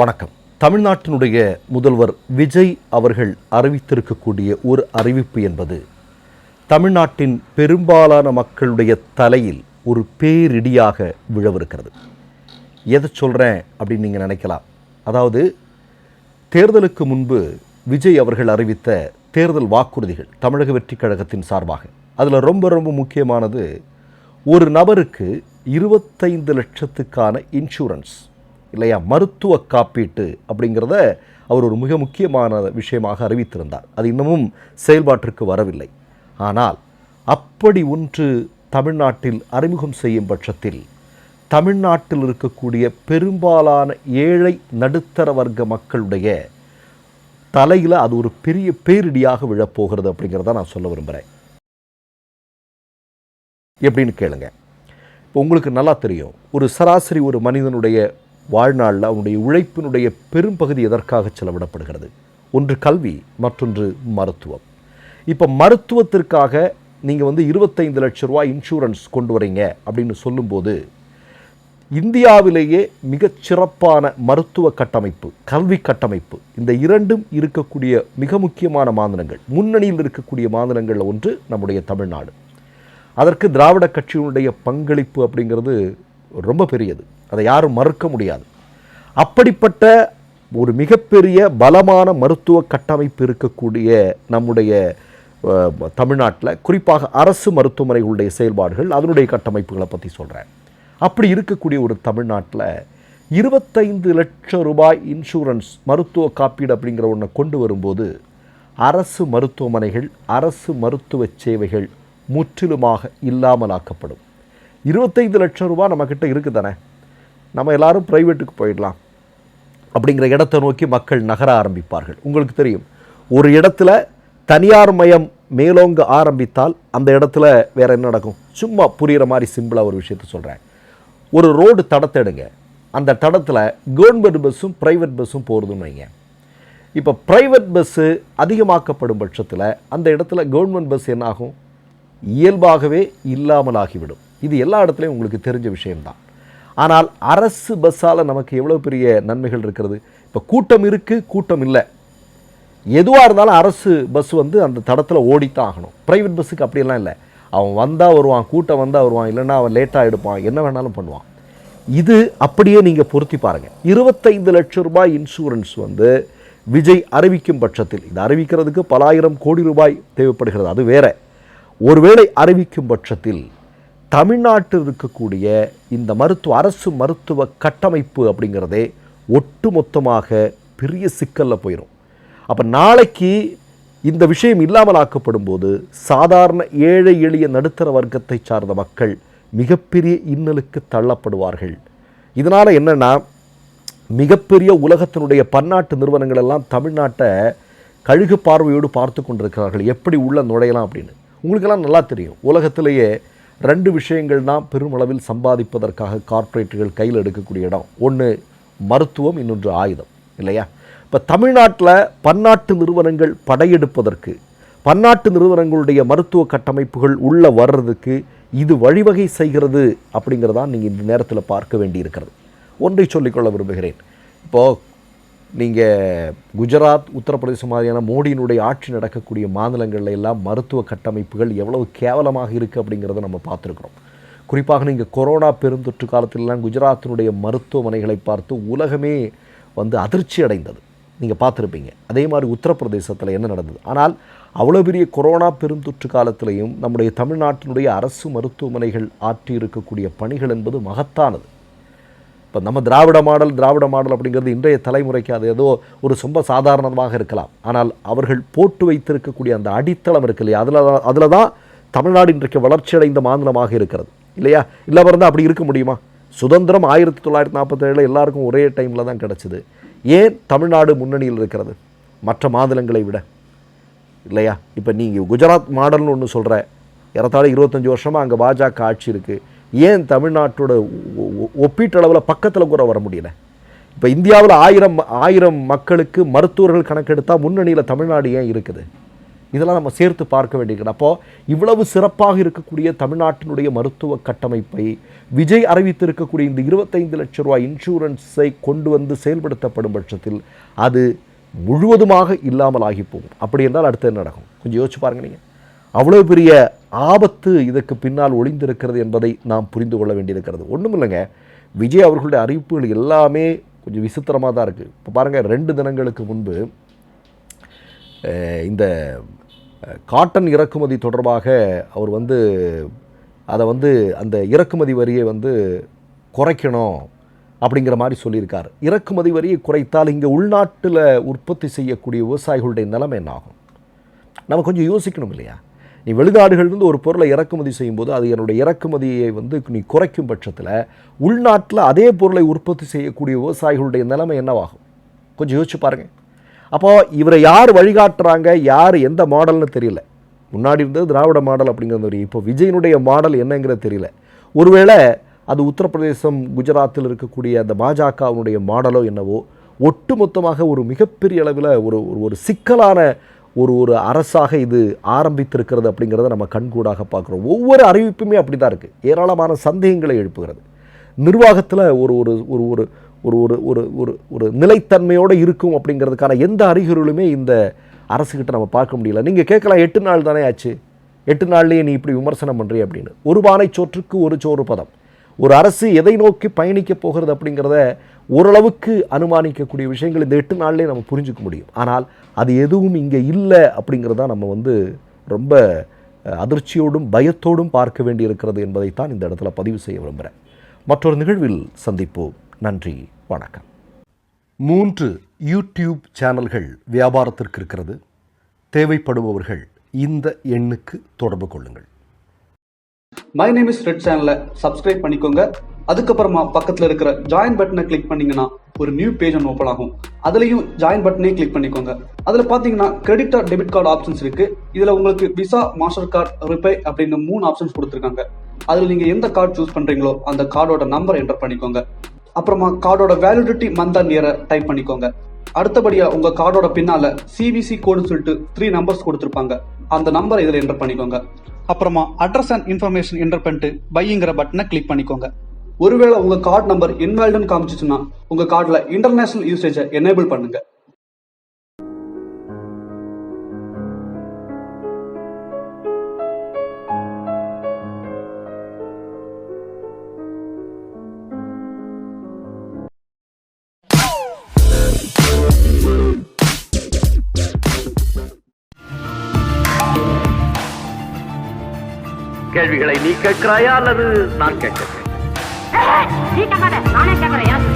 வணக்கம். தமிழ்நாட்டினுடைய முதல்வர் விஜய் அவர்கள் அறிவித்திருக்கக்கூடிய ஒரு அறிவிப்பு என்பது தமிழ்நாட்டின் பெரும்பாலான மக்களுடைய தலையில் ஒரு பேரிடியாக விழவிருக்கிறது. எதை சொல்கிறேன் அப்படின்னு நீங்கள் நினைக்கலாம். அதாவது தேர்தலுக்கு முன்பு விஜய் அவர்கள் அறிவித்த தேர்தல் வாக்குறுதிகள் தமிழக வெற்றி கழகத்தின் சார்பாக, அதில் ரொம்ப முக்கியமானது ஒரு நபருக்கு 25 லட்சத்துக்கான இன்சூரன்ஸ் இல்லையா, மருத்துவ காப்பீட்டு அப்படிங்கிறத அவர் ஒரு மிக முக்கியமான விஷயமாக அறிவித்திருந்தார். அது இன்னமும் செயல்பாட்டிற்கு வரவில்லை. ஆனால் அப்படி ஒன்று தமிழ்நாட்டில் அறிமுகம் செய்யும் பட்சத்தில் தமிழ்நாட்டில் இருக்கக்கூடிய பெரும்பாலான ஏழை நடுத்தர வர்க்க மக்களுடைய தலையில் அது ஒரு பெரிய பேரிடியாக விழப்போகிறது அப்படிங்கிறத நான் சொல்ல விரும்புகிறேன். எப்படின்னு கேளுங்க. இப்போ உங்களுக்கு நல்லா தெரியும், ஒரு சராசரி ஒரு மனிதனுடைய வாழ்நாளில் அவனுடைய உழைப்பினுடைய பெரும்பகுதி எதற்காக செலவிடப்படுகிறது? ஒன்று கல்வி, மற்றொன்று மருத்துவம். இப்போ மருத்துவத்திற்காக நீங்கள் 25 லட்சம் ரூபாய் இன்சூரன்ஸ் கொண்டு வரீங்க அப்படின்னு சொல்லும்போது, இந்தியாவிலேயே மிகச்சிறப்பான மருத்துவ கட்டமைப்பு, கல்வி கட்டமைப்பு, இந்த இரண்டும் இருக்கக்கூடிய மிக முக்கியமான மாநிலங்கள், முன்னணியில் இருக்கக்கூடிய மாநிலங்களில் ஒன்று நம்முடைய தமிழ்நாடு. அதற்கு திராவிட கட்சியினுடைய பங்களிப்பு அப்படிங்கிறது ரொம்ப பெரியது, அதை யாரும் மறுக்க முடியாது. அப்படிப்பட்ட ஒரு மிகப்பெரிய பலமான மருத்துவ கட்டமைப்பு இருக்கக்கூடிய நம்முடைய தமிழ்நாட்டில், குறிப்பாக அரசு மருத்துவமனைகளுடைய செயல்பாடுகள், அதனுடைய கட்டமைப்புகளை பற்றி சொல்கிறேன். அப்படி இருக்கக்கூடிய ஒரு தமிழ்நாட்டில் 25 லட்சம் ரூபாய் இன்சூரன்ஸ் மருத்துவ காப்பீடு அப்படிங்கிற ஒன்றை கொண்டு வரும்போது, அரசு மருத்துவமனைகள், அரசு மருத்துவ சேவைகள் முற்றிலுமாக இல்லாமலாக்கப்படும். 25 லட்சம் ரூபாய் நம்மக்கிட்ட இருக்குது தானே, நம்ம எல்லாரும் ப்ரைவேட்டுக்கு போயிடலாம் அப்படிங்கிற இடத்தை நோக்கி மக்கள் நகர ஆரம்பிப்பார்கள். உங்களுக்கு தெரியும், ஒரு இடத்துல தனியார் மயம் மேலோங்க ஆரம்பித்தால் அந்த இடத்துல வேற என்ன நடக்கும்? சும்மா புரிகிற மாதிரி சிம்பிளாக ஒரு விஷயத்தை சொல்கிறேன். ஒரு ரோடு தடத்தை எடுங்க, அந்த தடத்தில் கவர்மெண்ட் பஸ்ஸும் ப்ரைவேட் பஸ்ஸும் போகிறதுன்னு வைங்க. இப்போ ப்ரைவேட் பஸ்ஸு அதிகமாக்கப்படும் பட்சத்தில் அந்த இடத்துல கவர்மெண்ட் பஸ் என்ன ஆகும்? இயல்பாகவே இல்லாமலாகிவிடும். இது எல்லா இடத்துலையும் உங்களுக்கு தெரிஞ்ச விஷயம்தான். ஆனால் அரசு பஸ்ஸால் நமக்கு எவ்வளோ பெரிய நன்மைகள் இருக்கிறது. இப்போ கூட்டம் இருக்குது, கூட்டம் இல்லை, எதுவாக இருந்தாலும் அரசு பஸ் அந்த தடத்தில் ஓடித்தான் ஆகணும். ப்ரைவேட் பஸ்ஸுக்கு அப்படியெல்லாம் இல்லை, அவன் வந்தால் வருவான், கூட்டம் வந்தால் வருவான், இல்லைன்னா அவன் லேட்டாக எடுப்பான், என்ன வேணாலும் பண்ணுவான். இது அப்படியே நீங்கள் பொருத்தி பாருங்கள். 25 லட்சம் ரூபாய் இன்சூரன்ஸ் விஜய் அறிவிக்கும் பட்சத்தில், இது அறிவிக்கிறதுக்கு பல ஆயிரம் கோடி ரூபாய் தேவைப்படுகிறது, அது வேற. ஒருவேளை அறிவிக்கும் பட்சத்தில் தமிழ்நாட்டில் இருக்கக்கூடிய இந்த அரசு மருத்துவ கட்டமைப்பு அப்படிங்கிறதே ஒட்டுமொத்தமாக பெரிய சிக்கலில் போயிடும். அப்போ நாளைக்கு இந்த விஷயம் இல்லாமல் ஆக்கப்படும் போது சாதாரண ஏழை எளிய நடுத்தர வர்க்கத்தை சார்ந்த மக்கள் மிகப்பெரிய இன்னலுக்கு தள்ளப்படுவார்கள். இதனால் என்னென்னா, மிகப்பெரிய உலகத்தினுடைய பன்னாட்டு நிறுவனங்கள் எல்லாம் தமிழ்நாட்டை கழுகு பார்வையோடு பார்த்து கொண்டிருக்கிறார்கள், எப்படி உள்ள நுழையலாம் அப்படின்னு. உங்களுக்கெல்லாம் நல்லா தெரியும், உலகத்திலேயே 2 விஷயங்கள் தான் பெருமளவில் சம்பாதிப்பதற்காக கார்ப்பரேட்டுகள் கையில் எடுக்கக்கூடிய இடம். ஒன்று மருத்துவம், இன்னொன்று ஆயுதம், இல்லையா? இப்போ தமிழ்நாட்டில் பன்னாட்டு நிறுவனங்கள் படையெடுப்பதற்கு, பன்னாட்டு நிறுவனங்களுடைய மருத்துவ கட்டமைப்புகள் உள்ளே வர்றதுக்கு இது வழிவகை செய்கிறது அப்படிங்கிறதான் நீங்கள் இந்த நேரத்தில் பார்க்க வேண்டியிருக்கிறது. ஒன்றை சொல்லிக்கொள்ள விரும்புகிறேன். இப்போது நீங்கள் குஜராத், உத்தரப்பிரதேசம் மாதிரியான மோடியினுடைய ஆட்சி நடக்கக்கூடிய மாநிலங்களில் எல்லாம் மருத்துவ கட்டமைப்புகள் எவ்வளவு கேவலமாக இருக்குது அப்படிங்கிறத நம்ம பார்த்துருக்குறோம். குறிப்பாக நீங்கள் கொரோனா பெருந்தொற்று காலத்திலெல்லாம் குஜராத்தினுடைய மருத்துவமனைகளை பார்த்து உலகமே அதிர்ச்சி அடைந்தது, நீங்கள் பார்த்துருப்பீங்க. அதே மாதிரி உத்தரப்பிரதேசத்தில் என்ன நடந்தது. ஆனால் அவ்வளோ பெரிய கொரோனா பெருந்தொற்று காலத்திலையும் நம்முடைய தமிழ்நாட்டினுடைய அரசு மருத்துவமனைகள் ஆற்றி இருக்கக்கூடிய பணிகள் என்பது மகத்தானது. இப்போ நம்ம திராவிட மாடல் அப்படிங்கிறது இன்றைய தலைமுறைக்கு அது ஏதோ ஒரு ரொம்ப சாதாரணமாக இருக்கலாம். ஆனால் அவர்கள் போட்டு வைத்திருக்கக்கூடிய அந்த அடித்தளம் இருக்கு இல்லையா, அதில் தான் தமிழ்நாடு இன்றைக்கு வளர்ச்சியடைந்த மாநிலமாக இருக்கிறது, இல்லையா? இல்லாமல் இருந்தால் அப்படி இருக்க முடியுமா? சுதந்திரம் 1947 எல்லாருக்கும் ஒரே டைமில் தான் கிடச்சிது. ஏன் தமிழ்நாடு முன்னணியில் இருக்கிறது மற்ற மாநிலங்களை விட, இல்லையா? இப்போ நீங்கள் குஜராத் மாடல்னு ஒன்று சொல்கிற, ஏறத்தாழ 25 வருஷமாக அங்கே பாஜக ஆட்சி இருக்குது. ஏன் தமிழ்நாட்டோட ஒப்பீட்டளவில் பக்கத்தில் கூட வர முடியல? இப்போ இந்தியாவில் 1000 மக்களுக்கு மருத்துவர்கள் கணக்கெடுத்தால் முன்னணியில் தமிழ்நாடு ஏன் இருக்குது? இதெல்லாம் நம்ம சேர்த்து பார்க்க வேண்டியிருக்கிறது. அப்போது இவ்வளவு சிறப்பாக இருக்கக்கூடிய தமிழ்நாட்டினுடைய மருத்துவ கட்டமைப்பை விஜய் அறிவித்திருக்கக்கூடிய இந்த 25 லட்சம் ரூபாய் இன்சூரன்ஸை கொண்டு வந்து செயல்படுத்தப்படும் பட்சத்தில் அது முழுவதுமாக இல்லாமல் ஆகி போகும். அப்படி என்றால் அடுத்து என்ன நடக்கும்? கொஞ்சம் யோசிச்சு பாருங்க. நீங்கள் அவ்வளோ பெரிய ஆபத்து இதற்கு பின்னால் ஒளிந்திருக்கிறது என்பதை நாம் புரிந்து கொள்ள வேண்டியிருக்கிறது. ஒன்றும் இல்லைங்க, விஜய் அவர்களுடைய அறிவிப்புகள் எல்லாமே கொஞ்சம் விசித்திரமாக தான் இருக்குது. இப்போ பாருங்கள், 2 தினங்களுக்கு முன்பு இந்த காட்டன் இறக்குமதி தொடர்பாக அவர் அதை அந்த இறக்குமதி வரியை குறைக்கணும் அப்படிங்கிற மாதிரி சொல்லியிருக்கார். இறக்குமதி வரியை குறைத்தால் இங்கே உள்நாட்டில் உற்பத்தி செய்யக்கூடிய விவசாயிகளுடைய நிலைமை என்ன ஆகும்? நம்ம கொஞ்சம் யோசிக்கணும் இல்லையா? நீ வெளிநாடுகளிலிருந்து ஒரு பொருளை இறக்குமதி செய்யும்போது அது என்னுடைய இறக்குமதியை நீ குறைக்கும் பட்சத்தில் உள்நாட்டில் அதே பொருளை உற்பத்தி செய்யக்கூடிய விவசாயிகளுடைய நிலைமை என்னவாகும்? கொஞ்சம் யோசிச்சு பாருங்கள். அப்போது இவரை யார் வழிகாட்டுறாங்க, யார் எந்த மாடல்னு தெரியல. முன்னாடி இருந்தது திராவிட மாடல் அப்படிங்கிறது தெரியும். இப்போ விஜயனுடைய மாடல் என்னங்கிறது தெரியல. ஒருவேளை அது உத்தரப்பிரதேசம், குஜராத்தில் இருக்கக்கூடிய அந்த பாஜகவினுடைய மாடலோ என்னவோ, ஒட்டுமொத்தமாக ஒரு மிகப்பெரிய அளவில் ஒரு சிக்கலான ஒரு அரசாக இது ஆரம்பித்திருக்கிறது அப்படிங்கிறத நம்ம கண்கூடாக பார்க்குறோம். ஒவ்வொரு அறிவிப்புமே அப்படி தான் இருக்குது. ஏராளமான சந்தேகங்களை எழுப்புகிறது. நிர்வாகத்தில் ஒரு ஒரு ஒரு ஒரு ஒரு ஒரு ஒரு ஒரு ஒரு நிலைத்தன்மையோடு இருக்கும் அப்படிங்கிறதுக்கான எந்த அறிகுறிகளுமே இந்த அரசுக்கிட்ட நம்ம பார்க்க முடியல. நீங்கள் கேட்கலாம், 8 நாள் தானே ஆச்சு, 8 நாள்லேயே நீ இப்படி விமர்சனம் பண்ணுறீ அப்படின்னு. ஒரு பானை சோற்றுக்கு ஒரு சோறு பதம். ஒரு அரசு எதை நோக்கி பயணிக்க போகிறது அப்படிங்கிறத ஓரளவுக்கு அனுமானிக்கக்கூடிய விஷயங்கள் இந்த 8 நாள்லேயே நம்ம புரிஞ்சுக்க முடியும். ஆனால் அது எதுவும் இங்கே இல்லை அப்படிங்கிறத நம்ம ரொம்ப அதிர்ச்சியோடும் பயத்தோடும் பார்க்க வேண்டி இருக்கிறது என்பதைத்தான் இந்த இடத்துல பதிவு செய்ய விரும்புகிறேன். மற்றொரு நிகழ்வில் சந்திப்போம். நன்றி, வணக்கம். 3 யூடியூப் சேனல்கள் வியாபாரத்திற்கு இருக்கிறது. தேவைப்படுபவர்கள் இந்த எண்ணுக்கு தொடர்பு கொள்ளுங்கள். மை நேம் இஸ் ரெட் சேனலை சப்ஸ்கிரைப் பண்ணிக்கோங்க. அதுக்கப்புறமா பக்கத்தில் இருக்கிற ஜாயின் பட்டனை கிளிக் பண்ணீங்கன்னா ஒரு நியூ பேஜ் ஒன்று ஓப்பன் ஆகும். அதுலேயும் ஜாயின் பட்டனே கிளிக் பண்ணிக்கோங்க. அதில் பார்த்தீங்கன்னா credit R debit card options இருக்கு. இதில் உங்களுக்கு விசா, மாஸ்டர் கார்டு, ரிப்பே அப்படின்னு 3 ஆப்ஷன்ஸ் கொடுத்துருக்காங்க. அதில் நீங்கள் எந்த கார்டு சூஸ் பண்ணுறீங்களோ அந்த கார்டோட நம்பர் என்டர் பண்ணிக்கோங்க. அப்புறமா கார்டோட வேலிடிட்டி மந்த் அண்ட் இயரை டைப் பண்ணிக்கோங்க. அடுத்தபடியா உங்க கார்டோட பின்னால சிவிசி கோடுன்னு சொல்லிட்டு 3 நம்பர்ஸ் கொடுத்துருப்பாங்க. அந்த நம்பரை இதில் என்டர் பண்ணிக்கோங்க. அப்புறமா அட்ரஸ் அண்ட் இன்ஃபர்மேஷன் என்டர் பண்ணிட்டு பைங்கிற பட்டனை கிளிக் பண்ணிக்கோங்க. ஒருவேளை உங்க கார்டு நம்பர் இன்வாலிட்னு காமிச்சிச்சுன்னா உங்க கார்டுல இன்டர்நேஷனல் யூசேஜை எனேபிள் பண்ணுங்க. கேள்விகளை நீ கேட்கிறாயா அல்லது நான் கேட்கிறேன்? நீ கேட்காத, நானே கேட்கிறேன்.